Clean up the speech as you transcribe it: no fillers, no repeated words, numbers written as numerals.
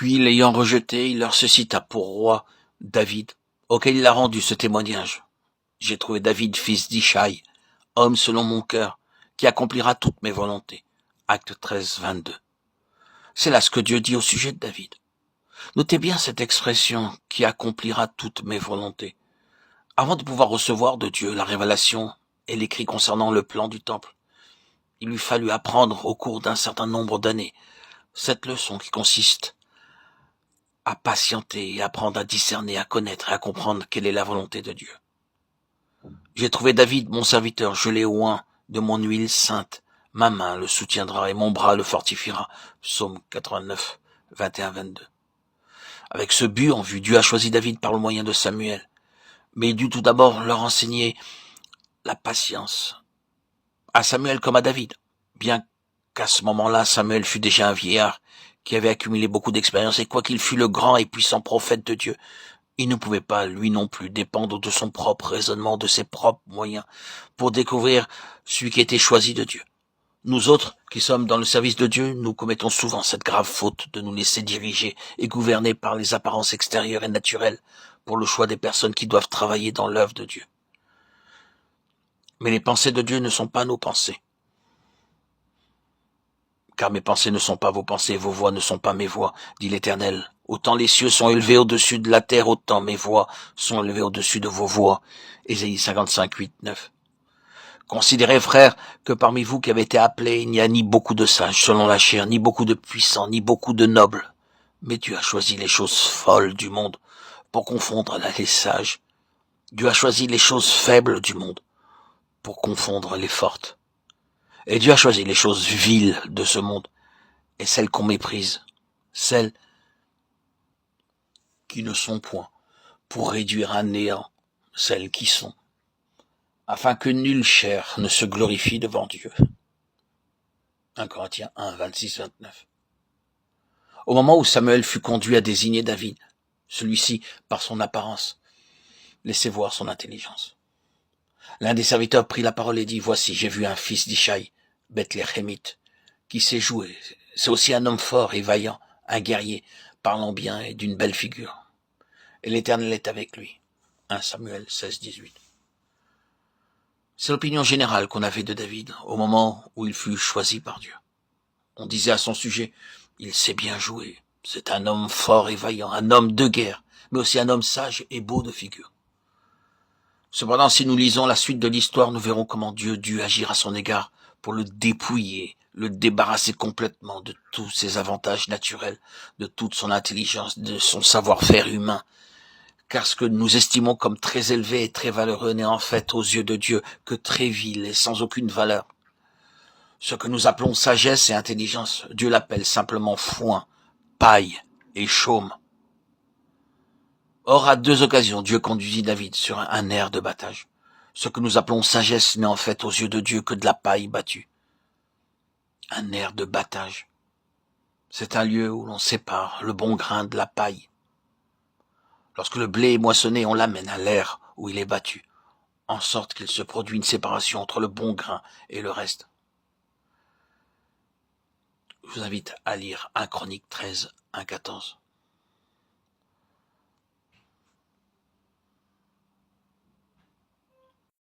Puis, l'ayant rejeté, il leur suscita pour roi David, auquel il a rendu ce témoignage. J'ai trouvé David, fils d'Ishaï, homme selon mon cœur, qui accomplira toutes mes volontés. Acte 13, 22. C'est là ce que Dieu dit au sujet de David. Notez bien cette expression, qui accomplira toutes mes volontés. Avant de pouvoir recevoir de Dieu la révélation et l'écrit concernant le plan du temple, il lui fallut apprendre au cours d'un certain nombre d'années cette leçon qui consiste à patienter et apprendre à discerner, à connaître et à comprendre quelle est la volonté de Dieu. J'ai trouvé David, mon serviteur, je l'ai oint de mon huile sainte. Ma main le soutiendra et mon bras le fortifiera. Psaume 89, 21-22. Avec ce but en vue, Dieu a choisi David par le moyen de Samuel. Mais il dut tout d'abord leur enseigner la patience, à Samuel comme à David. Bien qu'à ce moment-là, Samuel fut déjà un vieillard qui avait accumulé beaucoup d'expérience, et quoiqu'il fût le grand et puissant prophète de Dieu, il ne pouvait pas, lui non plus, dépendre de son propre raisonnement, de ses propres moyens, pour découvrir celui qui était choisi de Dieu. Nous autres, qui sommes dans le service de Dieu, nous commettons souvent cette grave faute de nous laisser diriger et gouverner par les apparences extérieures et naturelles pour le choix des personnes qui doivent travailler dans l'œuvre de Dieu. Mais les pensées de Dieu ne sont pas nos pensées. Car mes pensées ne sont pas vos pensées, vos voix ne sont pas mes voix, dit l'Éternel. Autant les cieux sont élevés au-dessus de la terre, autant mes voix sont élevées au-dessus de vos voix. Ésaïe 55, 8, 9. Considérez, frères, que parmi vous qui avez été appelés, il n'y a ni beaucoup de sages selon la chair, ni beaucoup de puissants, ni beaucoup de nobles. Mais Dieu a choisi les choses folles du monde pour confondre les sages. Dieu a choisi les choses faibles du monde pour confondre les fortes. Et Dieu a choisi les choses viles de ce monde et celles qu'on méprise, celles qui ne sont point, pour réduire à néant celles qui sont, afin que nulle chair ne se glorifie devant Dieu. 1 Corinthiens 1, 26, 29. Au moment où Samuel fut conduit à désigner David, celui-ci, par son apparence, laissait voir son intelligence. L'un des serviteurs prit la parole et dit, « Voici, j'ai vu un fils d'Ishaï, Bethléemite, qui sait jouer. C'est aussi un homme fort et vaillant, un guerrier, parlant bien et d'une belle figure. Et l'Éternel est avec lui. » 1 Samuel 16, 18. C'est l'opinion générale qu'on avait de David au moment où il fut choisi par Dieu. On disait à son sujet, il sait bien jouer. C'est un homme fort et vaillant, un homme de guerre, mais aussi un homme sage et beau de figure. Cependant, si nous lisons la suite de l'histoire, nous verrons comment Dieu dut agir à son égard pour le dépouiller, le débarrasser complètement de tous ses avantages naturels, de toute son intelligence, de son savoir-faire humain. Car ce que nous estimons comme très élevé et très valeureux n'est en fait aux yeux de Dieu que très vil et sans aucune valeur. Ce que nous appelons sagesse et intelligence, Dieu l'appelle simplement foin, paille et chaume. Or, à deux occasions, Dieu conduisit David sur un aire de battage. Ce que nous appelons sagesse n'est en fait aux yeux de Dieu que de la paille battue. Un aire de battage. C'est un lieu où l'on sépare le bon grain de la paille. Lorsque le blé est moissonné, on l'amène à l'aire où il est battu, en sorte qu'il se produit une séparation entre le bon grain et le reste. Je vous invite à lire 1 Chronique 13, 1, 14.